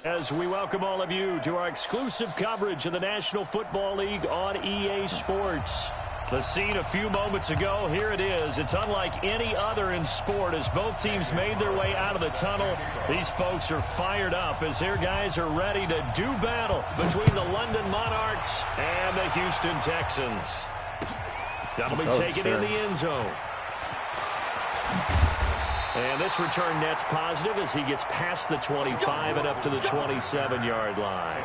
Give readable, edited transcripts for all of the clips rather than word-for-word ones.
As we welcome all of you to our exclusive coverage of the National Football League on EA Sports. The scene a few moments ago, here it is. It's unlike any other in sport as both teams made their way out of the tunnel. These folks are fired up as their guys are ready to do battle between the London Monarchs and the Houston Texans. That'll be taken in the end zone. And this return net's positive as he gets past the 25 and up to the 27-yard line.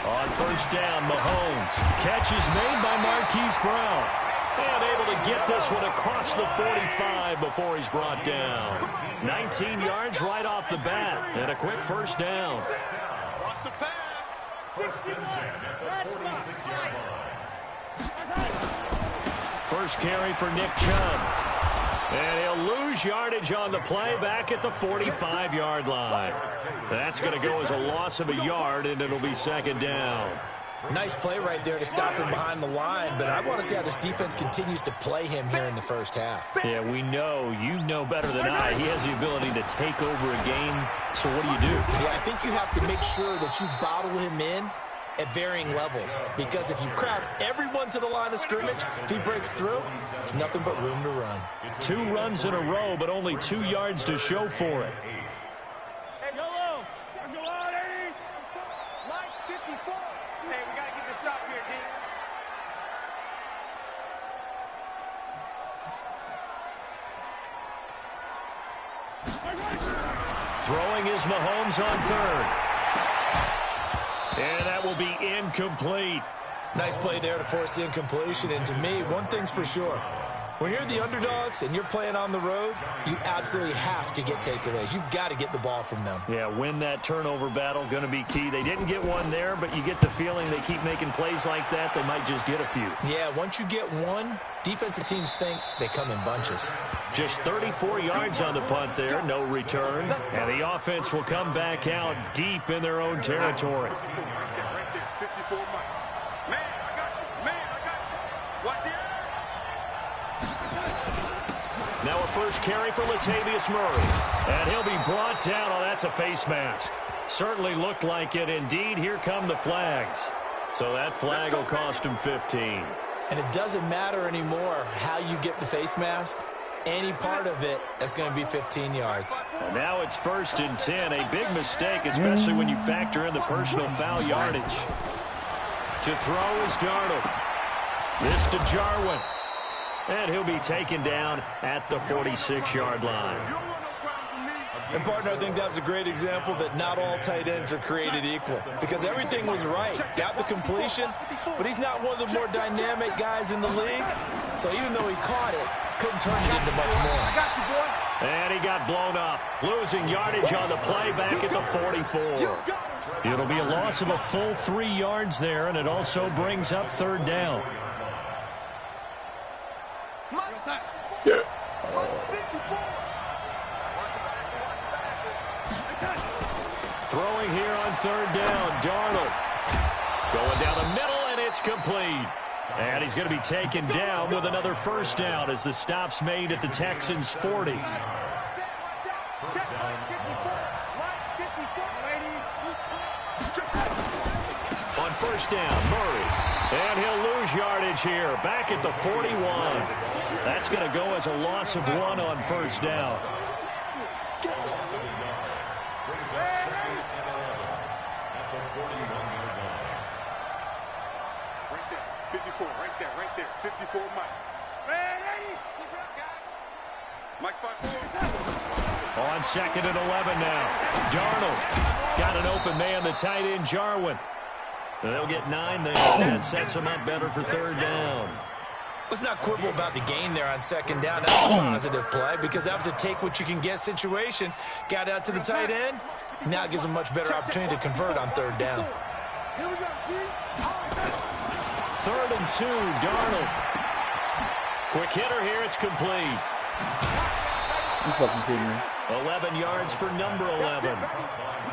On first down, Mahomes. Catch is made by Marquise Brown. And able to get this one across the 45 before he's brought down. 19 yards right off the bat. And a quick first down. Watch the pass. 61. That's my sight. First carry for Nick Chubb. And he'll lose yardage on the play back at the 45-yard line. That's going to go as a loss of a yard, and it'll be second down. Nice play right there to stop him behind the line, but I want to see how this defense continues to play him here in the first half. Yeah, we know. You know better than I. He has the ability to take over a game, so what do? Yeah, I think you have to make sure that you bottle him in at varying levels, because if you crowd everyone to the line of scrimmage, if he breaks through, there's nothing but room to run. 2 runs in a row, but only 2 yards to show for it. Throwing is Mahomes on third. And that will be incomplete. Nice play there to force the incompletion. And to me, one thing's for sure. When you're the underdogs and you're playing on the road, you absolutely have to get takeaways. You've got to get the ball from them. Yeah, win that turnover battle, going to be key. They didn't get one there, but you get the feeling they keep making plays like that, they might just get a few. Yeah, once you get one, defensive teams think they come in bunches. Just 34 yards on the punt there, no return. And the offense will come back out deep in their own territory. Now a first carry for Latavius Murray. And he'll be brought down. Oh, that's a face mask. Certainly looked like it. Indeed, here come the flags. So that flag will cost him 15. And it doesn't matter anymore how you get the face mask. Any part of it, that's going to be 15 yards. And now it's 1st and 10. A big mistake, especially when you factor in the personal foul yardage. To throw is Darnold. This to Jarwin. And he'll be taken down at the 46-yard line. And, partner, I think that's a great example that not all tight ends are created equal. Because everything was right. Got the completion, but he's not one of the more dynamic guys in the league. So even though he caught it, couldn't turn it into much more. I got you, boy. And he got blown up. Losing yardage on the play back at the 44. It'll be a loss of a full 3 yards there, and it also brings up third down. Throwing here on third down, Darnold. Going down the middle, and it's complete. And he's going to be taken down with another first down as the stop's made at the Texans' 40. On first down, Murray. And he'll lose yardage here, back at the 41. That's going to go as a loss of 1 on first down. Right there. 54, Mike. Mike's 5-4. On 2nd and 11 now. Darnold got an open man, the tight end, Jarwin. They'll get 9 there. That sets them up better for third down. Let's not quibble about the gain there on 2nd down. That's a positive play because that was a take-what-you-can-get situation. Got out to the tight end. Now it gives them a much better opportunity to convert on third down. Here we go, G. 3rd and 2, Darnold. Quick hitter here, it's complete. You fucking kidding me? 11 yards for number 11.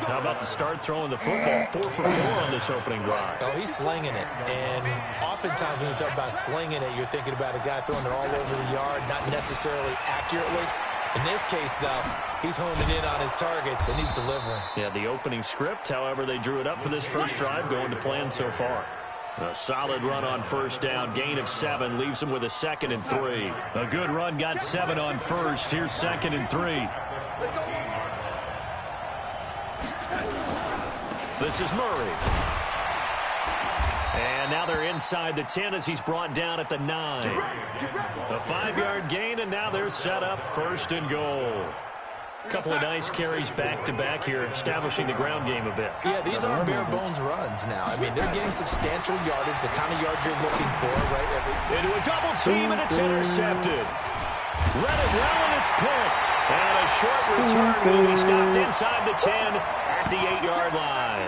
How about the start throwing the football? 4 for 4 on this opening drive. Oh, he's slinging it. And oftentimes when you talk about slinging it, you're thinking about a guy throwing it all over the yard, not necessarily accurately. In this case, though, he's honing in on his targets, and he's delivering. Yeah, the opening script, however, they drew it up for this first drive, going to plan so far. A solid run on first down. Gain of 7 leaves him with a 2nd and 3. A good run got 7 on first. Here's 2nd and 3. This is Murray. And now they're inside the 10 as he's brought down at the 9. A 5-yard gain, and now they're set up 1st and goal. A couple of nice carries back-to-back here, establishing the ground game a bit. Yeah, these aren't bare-bones runs now. I mean, they're getting substantial yardage, the kind of yards you're looking for, right? Into a double team, and it's intercepted. Read it well, and it's picked. And a short return will be stopped inside the 10 at the 8-yard line.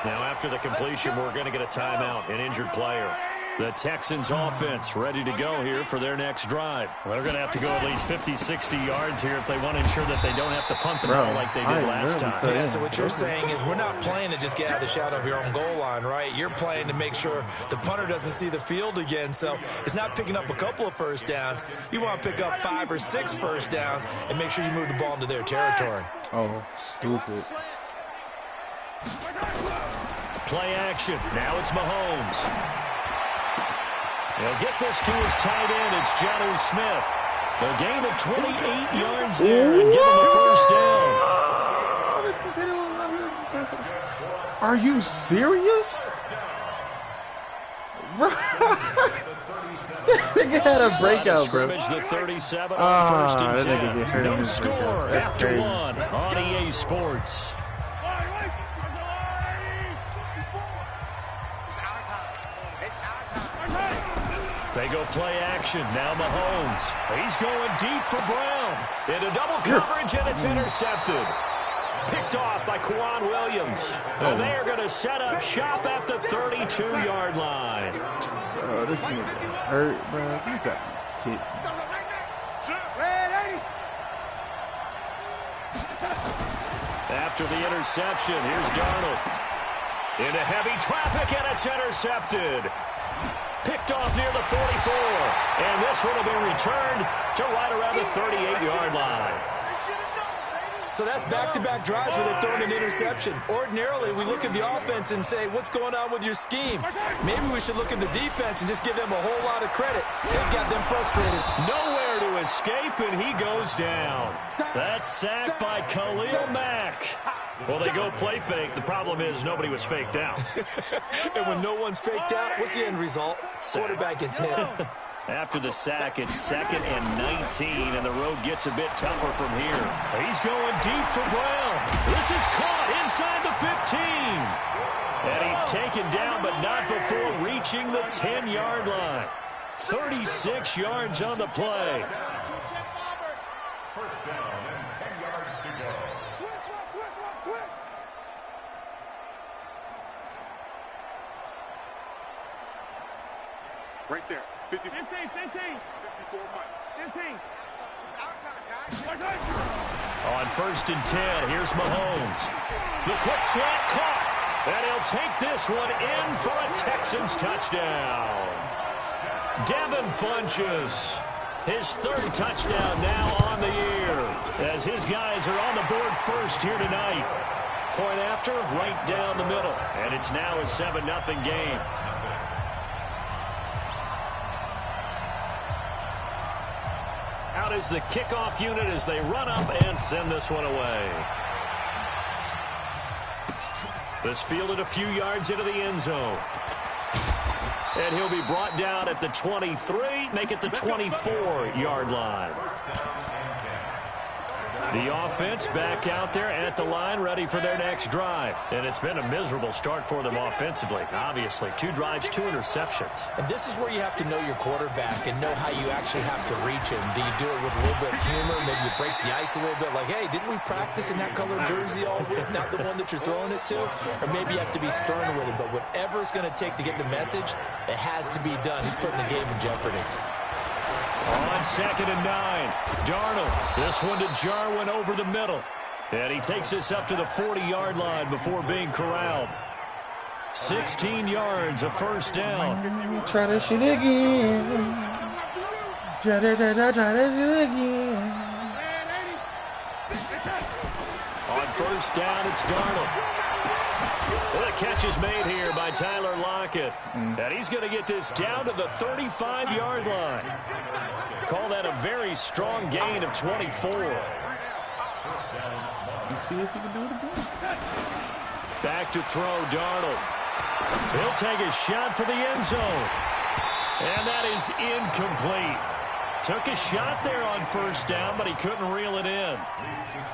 Now, after the completion, we're going to get a timeout, an injured player. The Texans offense ready to go here for their next drive. Well, they're going to have to go at least 50, 60 yards here if they want to ensure that they don't have to punt the ball like they did last time. Yeah, so what you're saying is we're not playing to just get out of the shadow of your own goal line, right? You're playing to make sure the punter doesn't see the field again. So it's not picking up a couple of first downs. You want to pick up 5 or 6 first downs and make sure you move the ball into their territory. Oh, stupid. Play action. Now it's Mahomes. He'll get this to his tight end. It's Jonnu Smith. A gain of 28 yards there and give him the first down. Are you serious? Nigga had a breakout, bro. The 37 on 1st and 10. No score after crazy. 1 on EA Sports. They go play action. Now Mahomes. He's going deep for Brown. Into double coverage, and it's intercepted. Picked off by Kwan Williams. And they are going to set up shop at the 32-yard line. Oh, this nigga hurt, bro. You got me kidding. After the interception, here's Darnold. Into heavy traffic, and it's intercepted. Picked off near the 44. And this one will be returned to right around the 38-yard line. So that's back-to-back drives where they're throwing an interception. Ordinarily, we look at the offense and say, what's going on with your scheme? Maybe we should look at the defense and just give them a whole lot of credit. They've got them frustrated. Nowhere to escape, and he goes down. That's sacked by Khalil Mack. Well, they go play fake. The problem is nobody was faked out. And when no one's faked out, what's the end result? Quarterback gets hit. After the sack, it's 2nd and 19, and the road gets a bit tougher from here. He's going deep for Brown. This is caught inside the 15. And he's taken down, but not before reaching the 10-yard line. 36 yards on the play. First down and 10 yards to go. Right there. 50. 15. 54 Mike. 15. On 1st and 10, here's Mahomes. The quick slant caught. And he'll take this one in for a Texans touchdown. Devin Funchess, his 3rd touchdown now on the year, as his guys are on the board first here tonight. Point after, right down the middle. And it's now a 7-0 game. Out is the kickoff unit as they run up and send this one away. This fielded a few yards into the end zone. And he'll be brought down at the 23, make it the 24-yard line. The offense back out there at the line, ready for their next drive. And it's been a miserable start for them offensively. Obviously, 2 drives, 2 interceptions. And this is where you have to know your quarterback and know how you actually have to reach him. Do you do it with a little bit of humor? Maybe you break the ice a little bit. Like, hey, didn't we practice in that color jersey all week, not the one that you're throwing it to? Or maybe you have to be stern with it. But whatever it's going to take to get the message, it has to be done. He's putting the game in jeopardy. On 2nd and 9, Darnold. This one to Jarwin over the middle. And he takes this up to the 40-yard line before being corralled. 16 yards, a first down. Try that shit again. Try that shit again. On first down, it's Darnold. Well, the catch is made here by Tyler Lockett. And he's going to get this down to the 35-yard line. Call that a very strong gain of 24. Let's see if he can do it again. Back to throw, Darnold. He'll take a shot for the end zone. And that is incomplete. Took a shot there on first down, but he couldn't reel it in.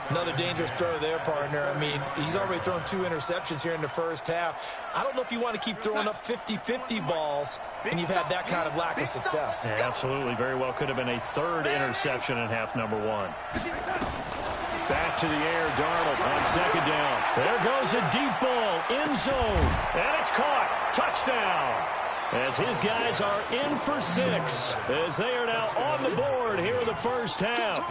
Another dangerous throw there, partner. I mean, he's already thrown 2 interceptions here in the first half. I don't know if you want to keep throwing up 50-50 balls when you've had that kind of lack of success. Yeah, absolutely. Very well could have been a 3rd interception in half number 1. Back to the air, Darnold on 2nd down. There goes a deep ball, end zone, and it's caught. Touchdown. As his guys are in for 6, as they are now on the board here in the first half.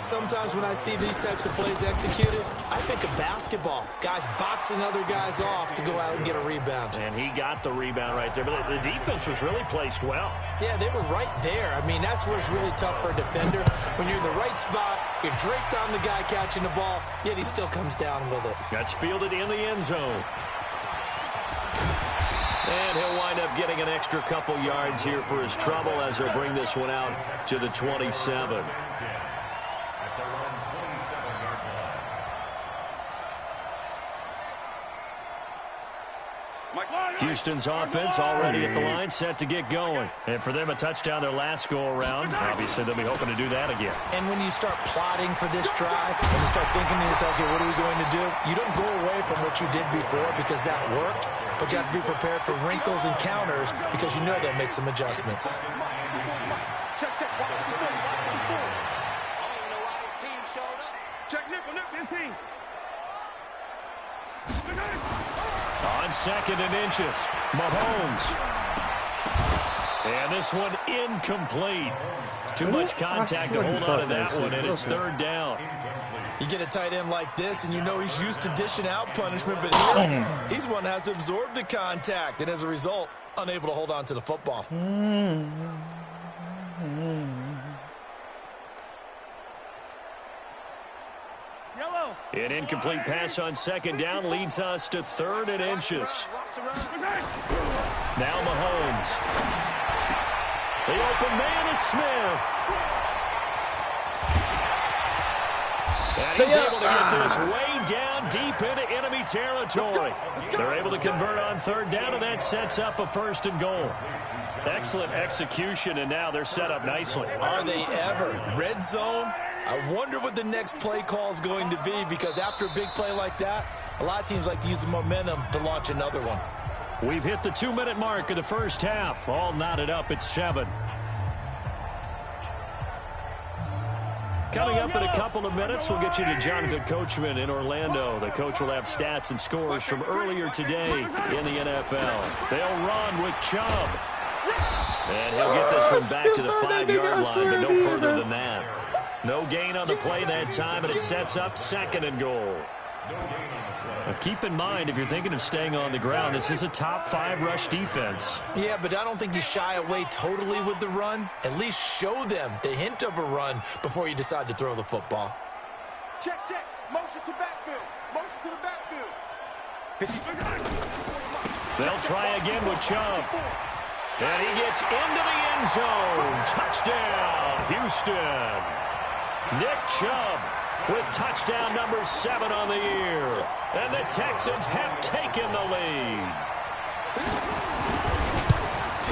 Sometimes when I see these types of plays executed, I think of basketball. Guys boxing other guys off to go out and get a rebound. And he got the rebound right there, but the defense was really placed well. Yeah, they were right there. I mean, that's where it's really tough for a defender. When you're in the right spot, you're draped on the guy catching the ball, yet he still comes down with it. That's fielded in the end zone. And he'll wind up getting an extra couple yards here for his trouble as he'll bring this one out to the 27. Houston's offense already at the line, set to get going. And for them, a touchdown their last go-around. Obviously, they'll be hoping to do that again. And when you start plotting for this drive, when you start thinking to yourself, okay, what are we going to do? You don't go away from what you did before because that worked, but you have to be prepared for wrinkles and counters because you know they'll make some adjustments. Check. Check nickel, team. On 2nd and inches, Mahomes. And this one incomplete. Too much contact to hold on to that one, and it's 3rd down. You get a tight end like this, and you know he's used to dishing out punishment, but he's one that has to absorb the contact, and as a result, unable to hold on to the football. An incomplete pass on 2nd down leads us to 3rd and inches. Now Mahomes. The open man is Smith. And he's able to get this way down deep into enemy territory. They're able to convert on 3rd down, and that sets up a 1st and goal. Excellent execution, and now they're set up nicely. Are they ever? Red zone? I wonder what the next play call is going to be, because after a big play like that, a lot of teams like to use the momentum to launch another one. We've hit the 2-minute mark of the first half. All knotted up at 7. Coming up in a couple of minutes, we'll get you to Jonathan Coachman in Orlando. The coach will have stats and scores from earlier today in the NFL. They'll run with Chubb. And he'll get this one back to the 5-yard line, but no further than that. No gain on the play that time, and it sets up 2nd and goal. Now keep in mind, if you're thinking of staying on the ground, this is a top 5 rush defense. Yeah, but I don't think you shy away totally with the run. At least show them the hint of a run before you decide to throw the football. Check. Motion to backfield. Motion to the backfield. They'll try again with Chubb. And he gets into the end zone. Touchdown, Houston. Nick Chubb with touchdown number 7 on the year. And the Texans have taken the lead.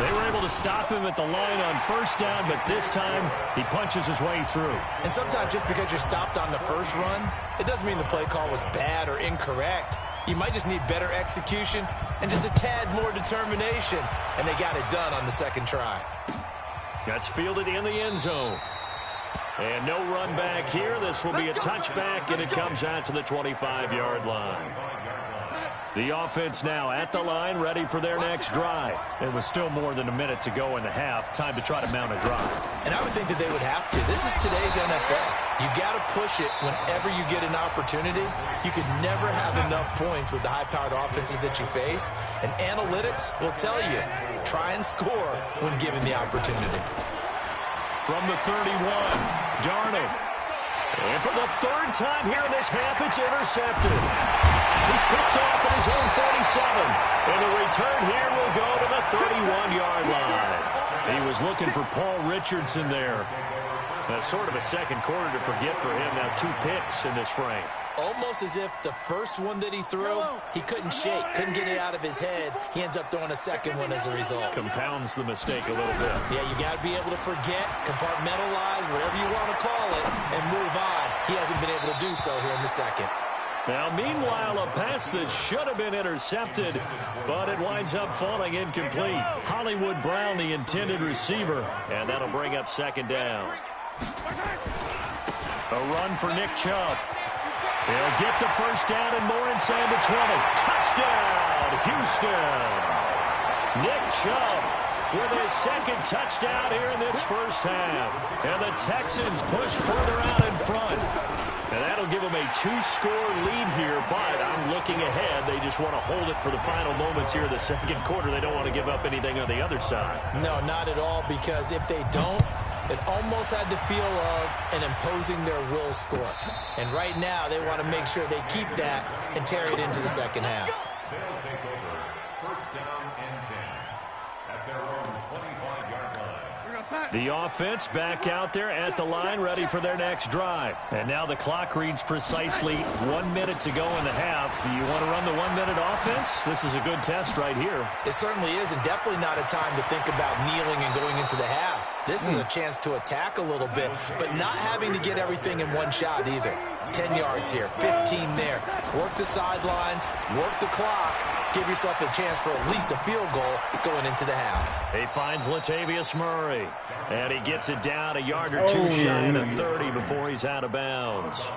They were able to stop him at the line on 1st down, but this time he punches his way through. And sometimes just because you're stopped on the first run, it doesn't mean the play call was bad or incorrect. You might just need better execution and just a tad more determination. And they got it done on the 2nd try. That's fielded in the end zone. And no run back here. This will be a touchback, and it comes out to the 25-yard line. The offense now at the line, ready for their next drive. It was still more than a minute to go in the half. Time to try to mount a drive. And I would think that they would have to. This is today's NFL. You got to push it whenever you get an opportunity. You could never have enough points with the high-powered offenses that you face. And analytics will tell you, try and score when given the opportunity. From the 31, Darnold. And for the third time here in this half, it's intercepted. He's picked off at his own 37. And the return here will go to the 31-yard line. He was looking for Paul Richardson there. That's sort of a second quarter to forget for him. Now 2 picks in this frame. Almost as if the first one that he threw, he couldn't shake, couldn't get it out of his head. He ends up throwing a second one as a result. Compounds the mistake a little bit. Yeah, you got to be able to forget, compartmentalize, whatever you want to call it, and move on. He hasn't been able to do so here in the second. Now, meanwhile, a pass that should have been intercepted, but it winds up falling incomplete. Hollywood Brown, the intended receiver, and that'll bring up second down. A run for Nick Chubb. He'll get the first down and more inside the 20. Touchdown, Houston. Nick Chubb with his second touchdown here in this first half. And the Texans push further out in front. And that'll give them a 2-score lead here, but I'm looking ahead. They just want to hold it for the final moments here in the second quarter. They don't want to give up anything on the other side. No, not at all, because if they don't, it almost had the feel of an imposing their will score. And right now, they want to make sure they keep that and carry it into the second half. They'll take over first down and 10 at their own 25-yard line. The offense back out there at the line, ready for their next drive. And now the clock reads precisely 1 minute to go in the half. You want to run the 1-minute offense? This is a good test right here. It certainly is, and definitely not a time to think about kneeling and going into the half. This is a chance to attack a little bit, but not having to get everything in one shot either. 10 yards here, 15 there. Work the sidelines, work the clock. Give yourself a chance for at least a field goal going into the half. He finds Latavius Murray, and he gets it down a yard or two shy of 30 before he's out of bounds.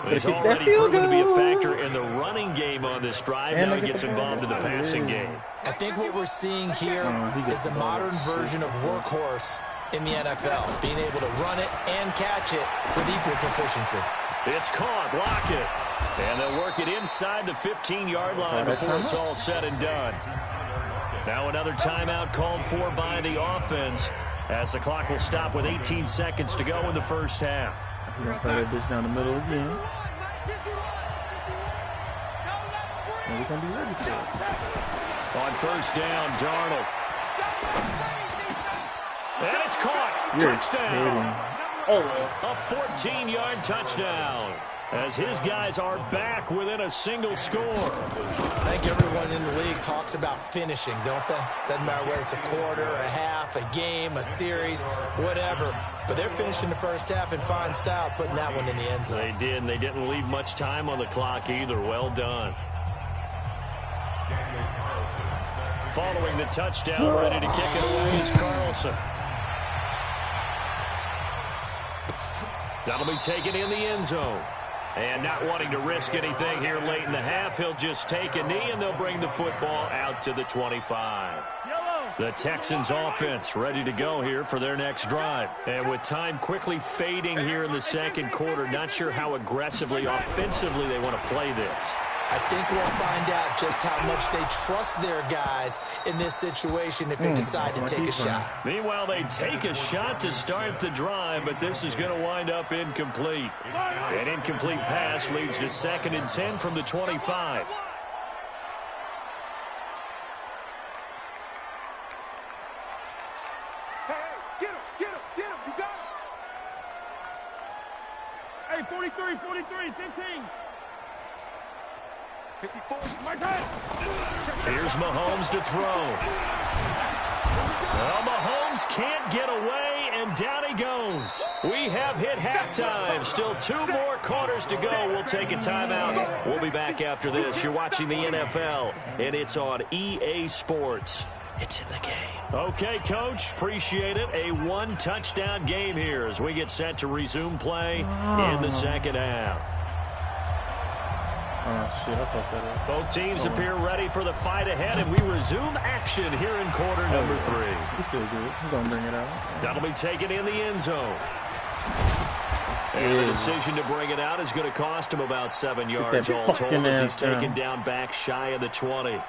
He's already proven to be a factor in the running game on this drive. Now he gets involved in the passing game. I think what we're seeing here is the modern version of workhorse in the NFL, being able to run it and catch it with equal proficiency. It's caught, Lockett. And they'll work it inside the 15-yard line before it's all said and done. Now another timeout called for by the offense as the clock will stop with 18 seconds to go in the first half. He's going to play that bitch down the middle again. And we're going to be ready for it. On first down, Darnold. And it's caught. You're Touchdown. kidding. Oh, well. A 14-yard touchdown as his guys are back within a single score. I think everyone in the league talks about finishing, don't they? Doesn't matter whether it's a quarter, a half, a game, a series, whatever. But they're finishing the first half in fine style, putting that one in the end zone. They did, and they didn't leave much time on the clock either. Well done. Following the touchdown, ready to kick it away is Carlson. That'll be taken in the end zone. And not wanting to risk anything here late in the half, he'll just take a knee, and they'll bring the football out to the 25. The Texans offense ready to go here for their next drive. And with time quickly fading here in the second quarter, not sure how aggressively, offensively they want to play this. I think we'll find out just how much they trust their guys in this situation if they decide to take a shot. Meanwhile, they take a shot to start the drive, but this is going to wind up incomplete. An incomplete pass leads to 2nd and 10 from the 25. Hey, get him, you got him. Hey, 43, 15. 54, Here's Mahomes to throw. Well, Mahomes can't get away, and down he goes. We have hit halftime. Still 2 more quarters to go. We'll take a timeout. We'll be back after this. You're watching the NFL, and it's on EA Sports. It's in the game. Okay, Coach, appreciate it. A 1-touchdown game here as we get set to resume play in the second half. Oh, shit, I fucked that up. Both teams appear ready for the fight ahead, and we resume action here in quarter number 3. He's still good. He's going to bring it out. That'll be taken in the end zone. And the decision to bring it out is going to cost him about 7 yards all told as he's taken down back shy of the 20.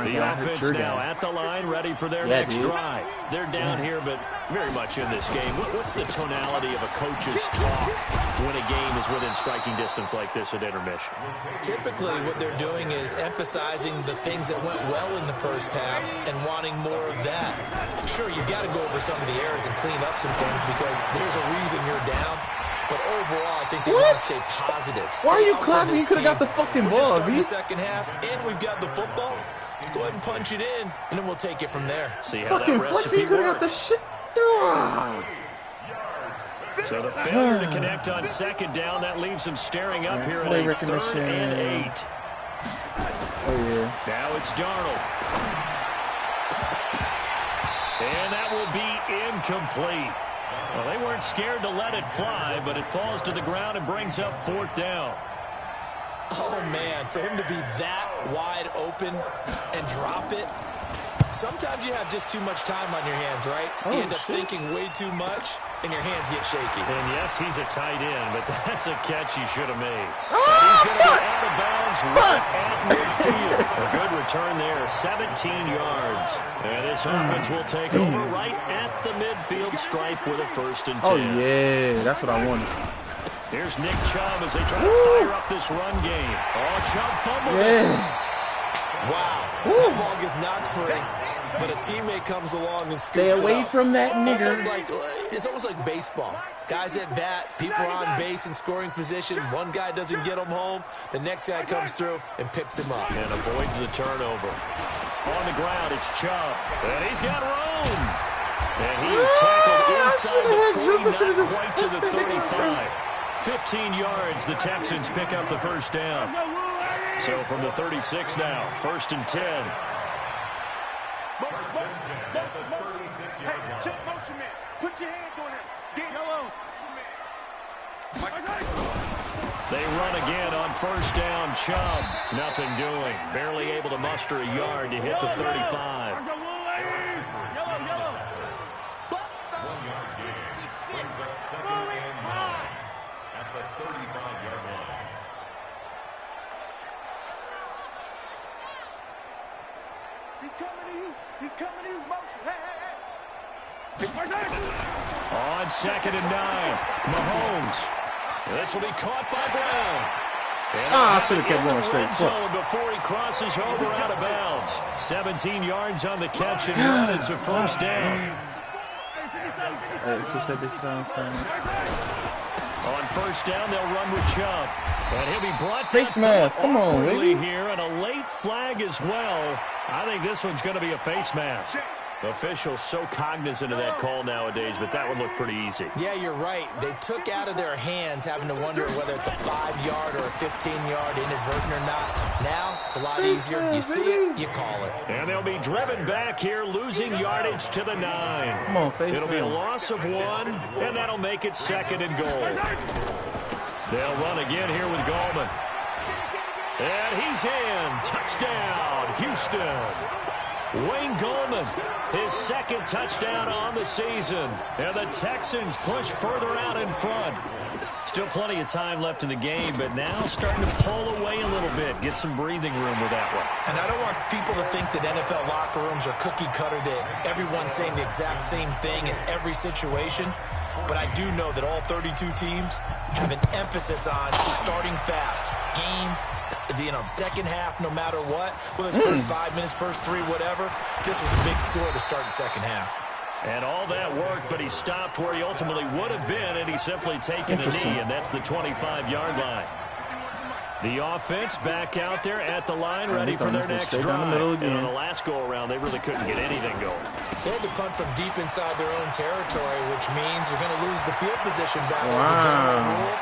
The offense now at the line, ready for their next drive. They're down here, but very much in this game. What's the tonality of a coach's talk when a game is within striking distance like this at intermission? Typically, what they're doing is emphasizing the things that went well in the first half and wanting more of that. Sure, you've got to go over some of the errors and clean up some things because there's a reason you're down. But overall, I think they want to stay positive. Why are you clapping? You could have got the fucking ball, B. The second half, and we've got the football. Let's go ahead and punch it in, and then we'll take it from there. See how that recipe works. So the failure to connect on second down, that leaves him staring up here at a 3rd and 8. Oh, yeah. Now it's Darnold. And that will be incomplete. Well, they weren't scared to let it fly, but it falls to the ground and brings up 4th down. Oh, man, for him to be that wide open and drop it. Sometimes you have just too much time on your hands, right? You end up thinking way too much, and your hands get shaky. And, yes, he's a tight end, but that's a catch he should have made. And he's going to be out of bounds right at midfield. A good return there, 17 yards. And this offense will take over right at the midfield stripe with a 1st and 10. Oh, yeah, that's what I wanted. Here's Nick Chubb as they try to fire up this run game. Oh, Chubb fumbled. Wow. That ball gets knocked free, but a teammate comes along and scoops Stay away it up. from that nigger. It's almost like baseball. Guys at bat, people are on base in scoring position. One guy doesn't get him home. The next guy comes through and picks him up. And avoids the turnover. On the ground, it's Chubb. And he's got room. And he is tackled inside the 40, not quite to the 35. 15 yards, the Texans pick up the 1st down. So from the 36 now, 1st and 10. Check motion man. Put your hands on him. Get yellow. They run again on 1st down. Chubb, nothing doing. Barely able to muster a yard to hit the 35. At the 35-yard line. He's coming to you. He's coming to you. Motion. Hey. On 2nd and 9, Mahomes. This will be caught by Brown. I should have kept going straight. Before he crosses over out of bounds. 17 yards on the catch and run. It's a 1st down. Switch that bitch down, son. On 1st down, they'll run with Chubb. And he'll be brought face mask. Come on, baby. Here, and a late flag as well. I think this one's going to be a face mask. Officials so cognizant of that call nowadays, but that would look pretty easy. Yeah, you're right. They took out of their hands having to wonder whether it's a 5-yard or a 15-yard inadvertent or not. Now, it's a lot easier. You see it, you call it. And they'll be driven back here, losing yardage to the 9. Come on, face It'll be a loss of 1, and that'll make it 2nd and goal. They'll run again here with Gallman. And he's in. Touchdown, Houston. Wayne Gallman, his 2nd touchdown on the season. And the Texans push further out in front. Still plenty of time left in the game, but now starting to pull away a little bit. Get some breathing room with that one. And I don't want people to think that NFL locker rooms are cookie cutter, that everyone's saying the exact same thing in every situation. But I do know that all 32 teams have an emphasis on starting fast. Second half, no matter what. Well, it's first 5 minutes, first 3, whatever. This was a big score to start the second half. And all that work, but he stopped where he ultimately would have been, and he's simply taken a knee, and that's the 25-yard line. The offense back out there at the line, ready for their next drive. And on the last go-around, they really couldn't get anything going. They had to punt from deep inside their own territory, which means you're going to lose the field position battle as a general rule.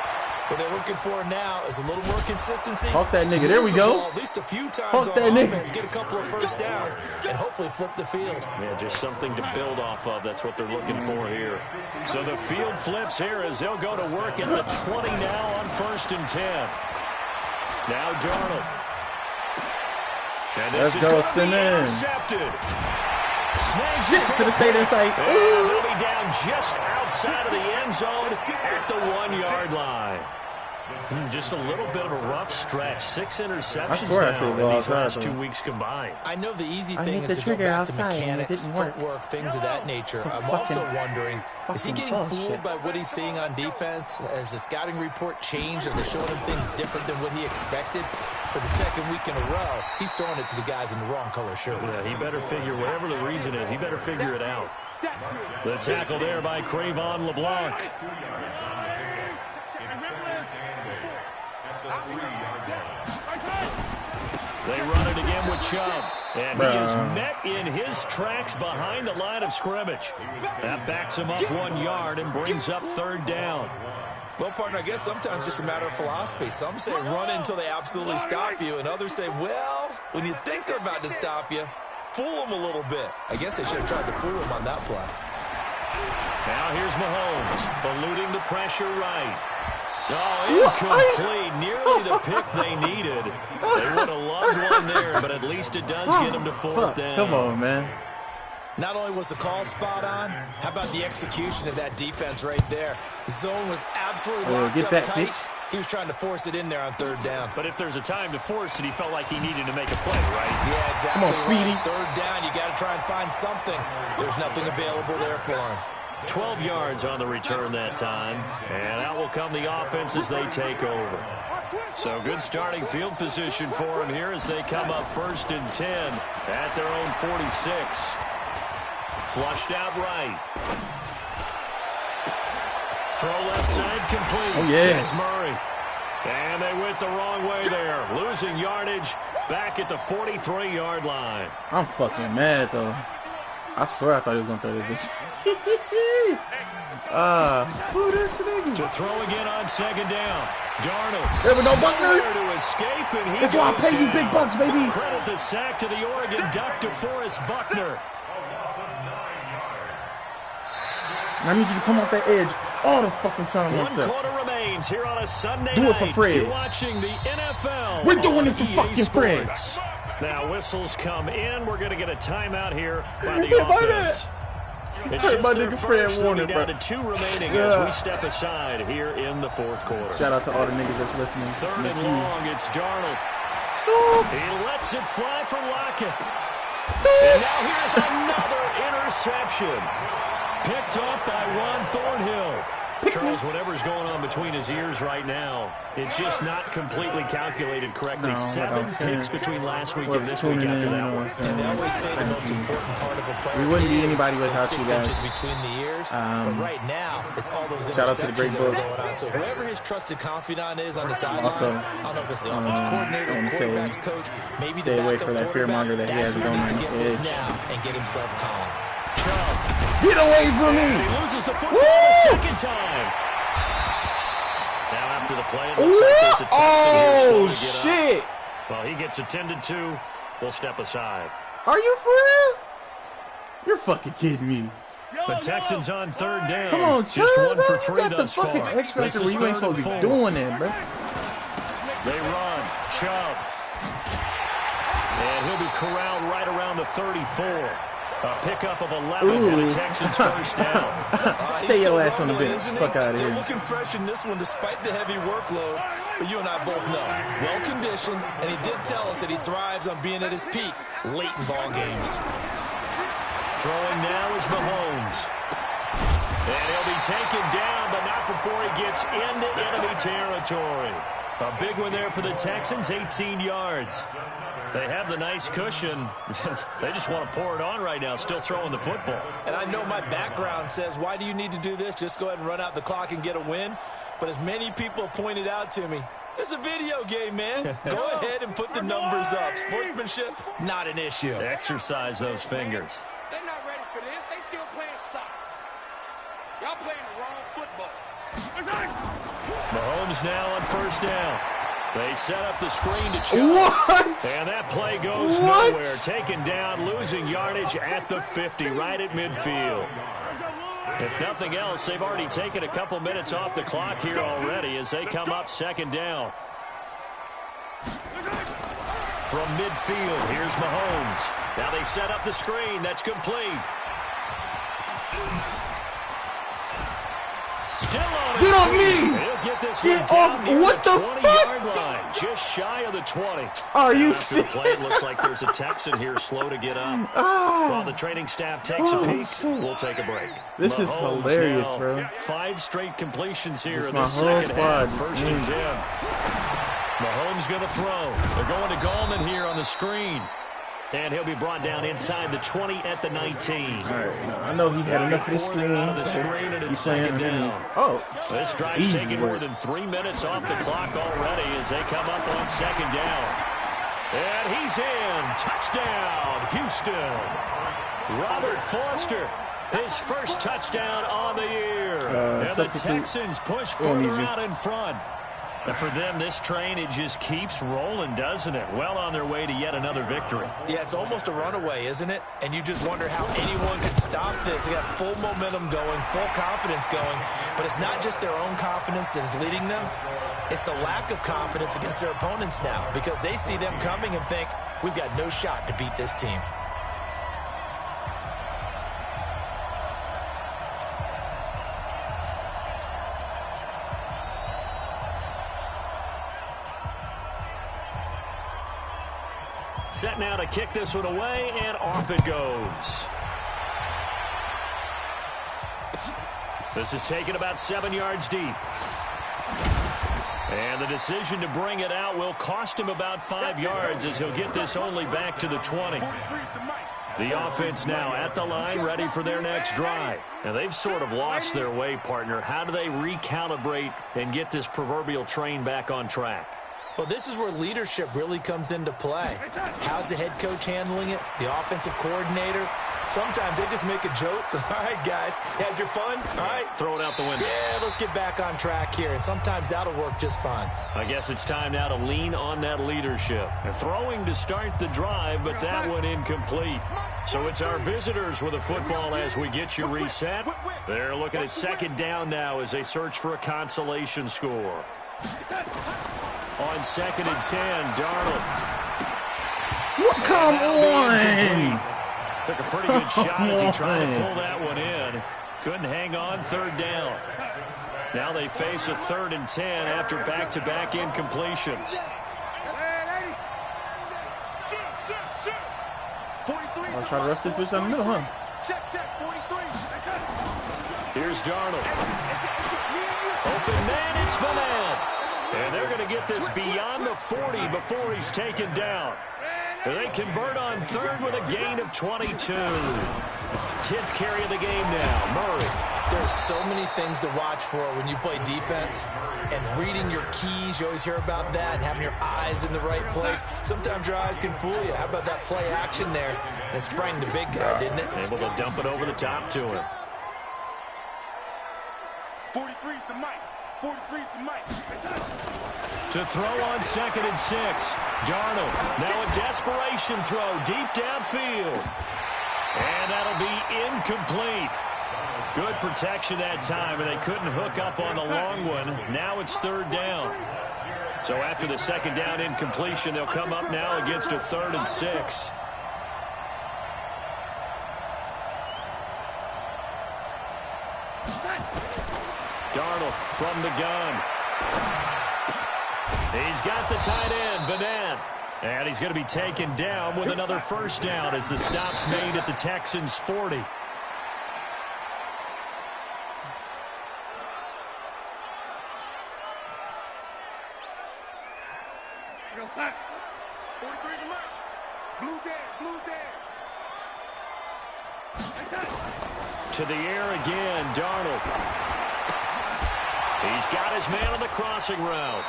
What they're looking for now is a little more consistency. Hawk that nigga. There we go. At least a few times Hawk on that offense, nigga. get a couple of first downs, and hopefully flip the field. Yeah, just something to build off of. That's what they're looking for here. So the field flips here as they'll go to work at the 20 now on 1st and 10. Now Darnold. And this is going to be intercepted. Shit, should have stayed inside. And they'll be down just outside of the end zone at the 1-yard line. Just a little bit of a rough stretch. 6 interceptions now in these last 2 weeks combined. I know the easy thing is to go back to mechanics, footwork, things of that nature. I'm also wondering, is he getting fooled by what he's seeing on defense? Has the scouting report changed? Are they showing him things different than what he expected? For the second week in a row, he's throwing it to the guys in the wrong color shirts. Yeah, he better figure, whatever the reason is, he better figure it out. The tackle there by Crayvon LeBlanc. They run it again with Chubb. And he is met in his tracks behind the line of scrimmage. That backs him up 1 yard and brings up 3rd down. Well, partner, I guess sometimes it's just a matter of philosophy. Some say run until they absolutely stop you, and others say, well, when you think they're about to stop you, fool them a little bit. I guess they should have tried to fool them on that play. Now here's Mahomes, eluding the pressure right. Oh, incomplete. Nearly the pick they needed. They would have loved one there, but at least it does get them to 4th down. Come on, man. Not only was the call spot on, how about the execution of that defense right there? The zone was absolutely locked up tight. Bitch. He was trying to force it in there on 3rd down. But if there's a time to force it, he felt like he needed to make a play, right? Yeah, exactly. Come on, Speedy. Right. 3rd down, you got to try and find something. There's nothing available there for him. 12 yards on the return that time. And out will come the offense as they take over. So good starting field position for them here as they come up 1st and 10 at their own 46. Flushed out right. Throw left side complete. Oh, yeah. It's Murray. And they went the wrong way there. Losing yardage back at the 43-yard line. I'm fucking mad, though. I swear I thought he was going to throw this bitch. Who this nigga? To throw again on 2nd down. Darnold. There we go, Buckner. To escape, and he That's why I goes pay you down. big bucks, baby. Credit the sack to the Oregon Duck, DeForest Buckner. I need you to come off that edge all the fucking time. 1 quarter remains here on a Sunday Do night. it for Fred. You're watching the NFL. We're doing it for EA fucking Fred. Sports. Now whistles come in. We're going to get a timeout here by the offense. It's Hurt just my their nigga Fred first, Warner, down bro. to 2 remaining as we step aside here in the 4th quarter. Shout out to all the niggas that's listening. 3rd and long, it's Darnold. He lets it fly for Lockett. And now here's another interception. Picked up by Ron Thornhill. Charles, whatever's going on between his ears right now, it's just not completely calculated correctly. 7 picks between last week and this week after that one. And they always say the most important part of a player. We wouldn't be anybody without you 6 guys. inches between the ears. But right now, it's all those Shout out to the great interceptions that are book. going on. So whoever his trusted confidant is on the sidelines, Also, I don't know if it's the offensive coordinator, I wanna say, quarterback's coach, maybe stay the away backup for that quarterback. fearmonger that he has That's going who on needs to the get with edge. now and get himself calm. Get away from me! And he loses the football the 2nd time. Now after the play, it looks like there's a Texan here slow to get shit! up. Well, he gets attended to. We'll step aside. Are you for real? You're fucking kidding me. The Texans on 3rd down. Come on, just chill, 1 bro. for You 3 got the thus far. fucking X This Factor is where you ain't 3rd supposed to and be 4. doing that, bro. They run. Chubb. And he'll be corralled right around the 34. A pickup of 11 and the Texans 1st down. Stay your ass on the bench. Fuck out of Still here. looking fresh in this one despite the heavy workload. But you and I both know, well-conditioned, and he did tell us that he thrives on being at his peak late in ball games. Throwing now is Mahomes. And he'll be taken down, but not before he gets into enemy territory. A big one there for the Texans, 18 yards. They have the nice cushion. They just want to pour it on right now, still throwing the football. And I know my background says, why do you need to do this? Just go ahead and run out the clock and get a win. But as many people pointed out to me, this is a video game, man. Go ahead and put the numbers up. Sportsmanship, not an issue. Exercise those fingers. They're not ready for this. They still playing soccer. Y'all playing the wrong football. Mahomes now on first down. They set up the screen to Chubb. What? And that play goes nowhere. Taken down, losing yardage at the 50, right at midfield. If nothing else, they've already taken a couple minutes off the clock here already as they come up second down. From midfield, here's Mahomes. Now they set up the screen. That's complete. Still on his feet. He'll get this one down near the 20-yard line, just shy of the 20. Are you After the play, it looks like there's a Texan here slow to get up. While the training staff takes a peek, we'll take a break. This is hilarious, bro. 5 straight completions here in my the whole second squad. half. First and 10. Mahomes going to throw. They're going to Gallman here on the screen. And he'll be brought down inside the 20 at the 19. All right, no, I know he had enough of the screen. And it's second down. Oh, this drive's taking more work. than 3 minutes off the clock already as they come up on second down. And he's in. Touchdown, Houston. Robert Foster, his first touchdown on the year. And the Texans push further out in front. And for them, this train, it just keeps rolling, doesn't it? Well on their way to yet another victory. Yeah, it's almost a runaway, isn't it? And you just wonder how anyone could stop this. They got full momentum going, full confidence going. But it's not just their own confidence that's leading them. It's the lack of confidence against their opponents now because they see them coming and think, we've got no shot to beat this team. Set now to kick this one away, and off it goes. This is taken about 7 yards deep. And the decision to bring it out will cost him about 5 yards as he'll get this only back to the 20. The offense now at the line, ready for their next drive. And they've sort of lost their way, partner. How do they recalibrate and get this proverbial train back on track? Well, this is where leadership really comes into play. How's the head coach handling it? The offensive coordinator? Sometimes they just make a joke. All right, guys, had your fun? All right. Throw it out the window. Yeah, let's get back on track here. And sometimes that'll work just fine. I guess it's time now to lean on that leadership. And throwing to start the drive, but that one incomplete. So it's our visitors with the football as we get you reset. They're looking at second down now as they search for a consolation score. On second and 10, Darnold. Come on! Took a pretty good shot as he tried to pull that one in. Couldn't hang on, third down. Now they face a 3rd and 10 after back-to-back incompletions. I'll try to rush this bitch down the middle, huh? Here's Darnold. Open man, it's Van. And they're going to get this beyond the 40 before he's taken down. And they convert on third with a gain of 22. 10th carry of the game now, Murray. There's so many things to watch for when you play defense. And reading your keys, you always hear about that, and having your eyes in the right place. Sometimes your eyes can fool you. How about that play action there? And it sprang the big guy, didn't it? Able to dump it over the top to him. 43's the mic. 43's the mic. To throw on second and 6. Darnold, now a desperation throw deep downfield. And that'll be incomplete. Good protection that time, and they couldn't hook up on the long one. Now it's third down. So after the second down incompletion, they'll come up now against a 3rd and 6. Darnold from the gun. He's got the tight end, Van. And he's going to be taken down with another first down as the stop's made at the Texans' 40. Sack. 43 to Mike. Blue dead. To the air again, Darnold. He's got his man on the crossing route.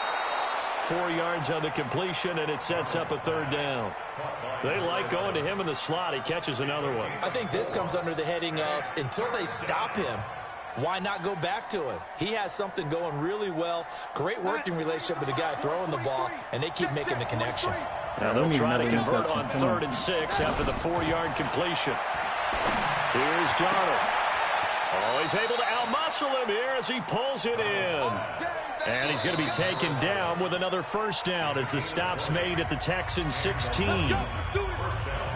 4 yards on the completion, and it sets up a third down. They like going to him in the slot. He catches another one. I think this comes under the heading of until they stop him, Why not go back to it? He has something going really well. Great working relationship with the guy throwing the ball, and they keep making the connection. Now they'll try to convert on 3rd and 6 after the 4-yard completion. Here's Darnold. Oh, he's able to outmuscle him here as he pulls it in. And he's going to be taken down with another first down as the stop's made at the Texans 16.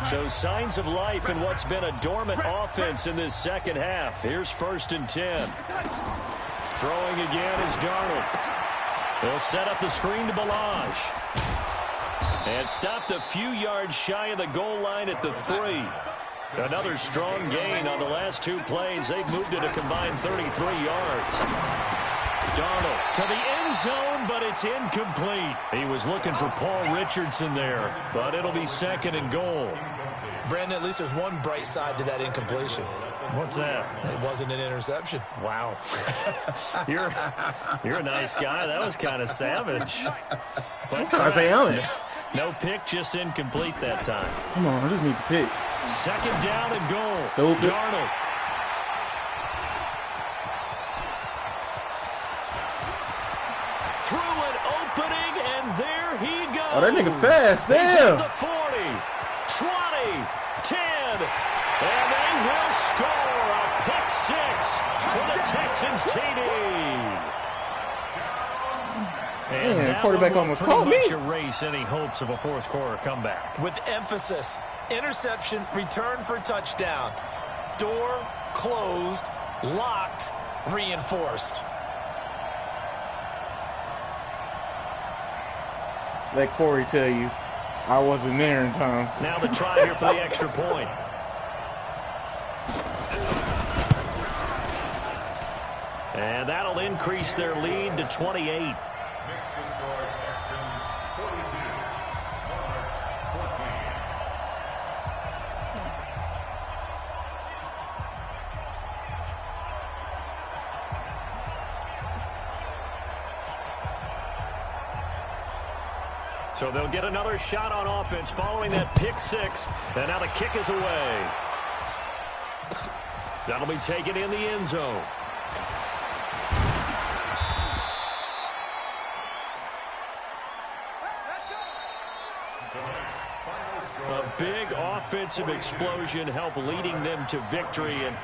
So signs of life in what's been a dormant offense in this second half. Here's 1st and 10. Throwing again is Darnold. They'll set up the screen to Balaj. And stopped a few yards shy of the goal line at the 3. Another strong gain on the last 2 plays. They've moved it a combined 33 yards. Darnold to the end zone, but it's incomplete. He was looking for Paul Richardson there, but it'll be 2nd and goal. Brandon, at least there's one bright side to that incompletion. What's that? It wasn't an interception. Wow. You're a nice guy. That was kind of savage. That's what I say. No pick, just incomplete that time. Come on, I just need to pick. 2nd down and goal. Stupid. Darnold. Through an opening, and there he goes. Oh, that nigga fast. He's Damn. at the 40, 20, 10, and they will score a pick 6 for the Texans TD. Man, quarterback almost called me. Erase any hopes of a 4th quarter comeback. With emphasis, interception, return for touchdown. Door closed, locked, reinforced. Let Corey tell you, I wasn't there in time. Now the try here for the extra point. And that'll increase their lead to 28. So they'll get another shot on offense following that pick 6. And now the kick is away. That'll be taken in the end zone. A big offensive explosion helped leading them to victory. And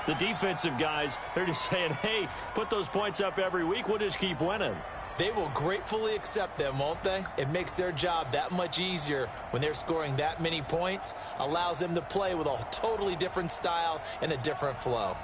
the defensive guys, they're just saying, hey, put those points up every week. We'll just keep winning. They will gratefully accept them, won't they? It makes their job that much easier when they're scoring that many points. Allows them to play with a totally different style and a different flow.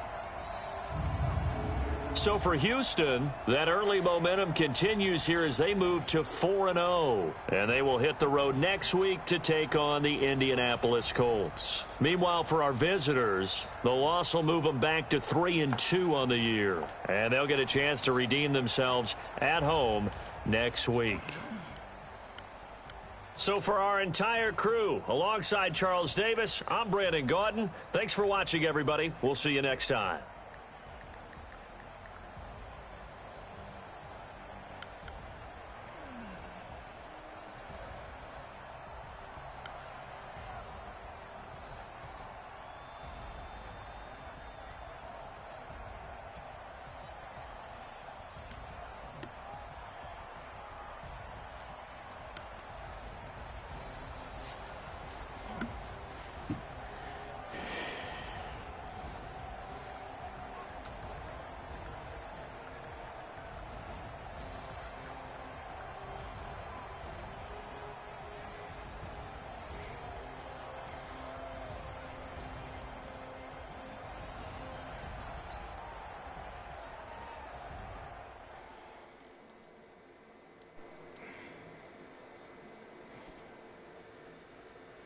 So for Houston, that early momentum continues here as they move to 4-0. And they will hit the road next week to take on the Indianapolis Colts. Meanwhile, for our visitors, the loss will move them back to 3-2 on the year. And they'll get a chance to redeem themselves at home next week. So for our entire crew, alongside Charles Davis, I'm Brandon Gaudin. Thanks for watching, everybody. We'll see you next time.